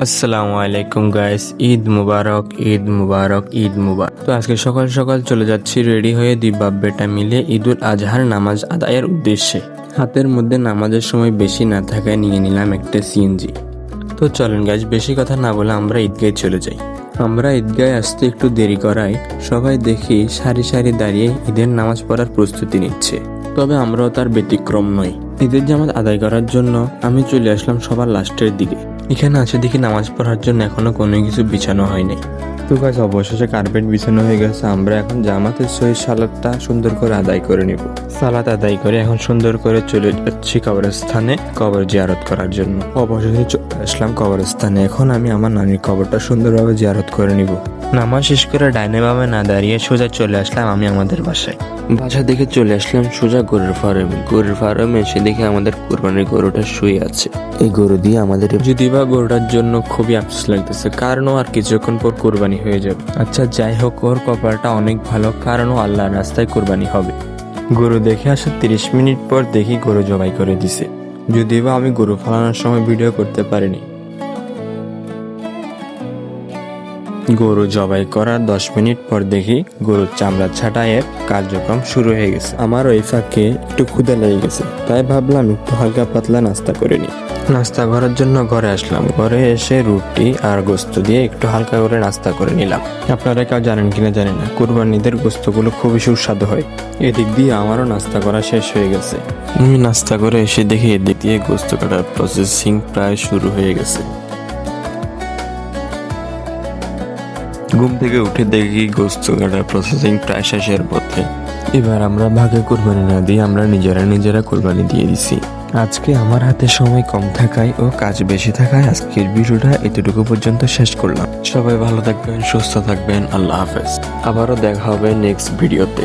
আসসালামু আলাইকুম গাইস, ঈদ মুবারক, ঈদ মুবারক, ঈদ মুবারক। তো আজকে সকাল সকাল চলে যাচ্ছি রেডি হয়ে দুই বাপ বেটা মিলে ঈদুল আজহার নামাজ আদায়ের উদ্দেশ্যে। হাতের মধ্যে নামাজের সময় বেশি না থাকায় নিয়ে নিলাম একটা সিএনজি। তো চলেন গাইস, বেশি কথা না বলে আমরা ঈদগাহে চলে যাই। আমরা ঈদগাহে আসতে একটু দেরি করায় সবাই দেখি সারি সারি দাঁড়িয়ে ঈদের নামাজ পড়ার প্রস্তুতি নিচ্ছে। তবে আমরাও তার ব্যতিক্রম নই। ঈদের জামাত আদায় করার জন্য আমি চলে আসলাম সবার লাস্টের দিকে। এখানে আছে দেখি নামাজ পড়ার জন্য এখনো কোনো কিছু বিছানো হয়নি। তো গাছ অবশেষে কার্পেট বিছানো হয়ে গেছে। আমরা এখন জামাতের সহিত সালাতটা সুন্দর করে আদায় করে নিব। সালাত আদায় করে এখন সুন্দর করে চলে যাচ্ছি কবরস্থানে কবর জিয়ারত করার জন্য। অবশেষে চলে আসলাম কবরস্থানে। এখন আমি আমার নানির কবরটা সুন্দরভাবে জিয়ারত করে নিব। নামাজ শেষ করে ডাইনে বামে না দাঁড়িয়ে সোজা চলে আসলাম আমি আমাদের বাসায়। বাসা দেখে চলে আসলাম সোজা গরুর ফার্মে। গরুর ফার্মে এসে দেখে আমাদের কোরবানির গরুটা শুয়ে আছে। এই গরু দিয়ে আমাদের যদি বা গরুটার জন্য খুবই আফসোস লাগতেছে, কারণ ও আর কিছুক্ষণ পর কোরবানি হয়ে যাবে। আচ্ছা যাই হোক, ওর কপালটা অনেক ভালো, কারণ ও আল্লাহর রাস্তায় কোরবানি হবে। গরু দেখে আসার 30 মিনিট পর দেখি গরু জবাই করে দিছে। যদি বা আমি গরু ফালানোর সময় ভিডিও করতে পারিনি। গরু জবাই করার 10 মিনিট পর দেখি গরুর চামড়া ছাঁটাইয়ের কার্যক্রম শুরু হয়ে গেছে। আমার ওই ফাঁকে একটু ক্ষুধা লেগে গেছে, তাই ভাবলাম একটু হালকা পাতলা নাস্তা করে নিই। নাস্তা করার জন্য ঘরে আসলাম। ঘরে এসে রুটি আর গোস্ত দিয়ে একটু হালকা করে নাস্তা করে নিলাম। আপনারা কেউ জানেন কিনা জানি না, কুরবানিদের গোস্তগুলো খুবই সুস্বাদু হয়। এদিক দিয়ে আমারও নাস্তা করা শেষ হয়ে গেছে। আমি নাস্তা করে এসে দেখি এদিক দিয়ে গোস্ত কাটার প্রসেসিং প্রায় শুরু হয়ে গেছে। ঘুম থেকে উঠে দেখি গোস্ত কাটার প্রসেসিং প্রায় শেষের পথে। এবার আমরা ভাগে কোরবানি না দিয়ে আমরা নিজেরা কোরবানি দিয়ে দিছি। আজকে আমার হাতে সময় কম থাকায় ও কাজ বেশি থাকায় আজকের ভিডিওটা এতটুকু পর্যন্ত শেষ করলাম। সবাই ভালো থাকবেন, সুস্থ থাকবেন, আল্লাহ হাফেজ। আবারও দেখা হবে নেক্সট ভিডিওতে।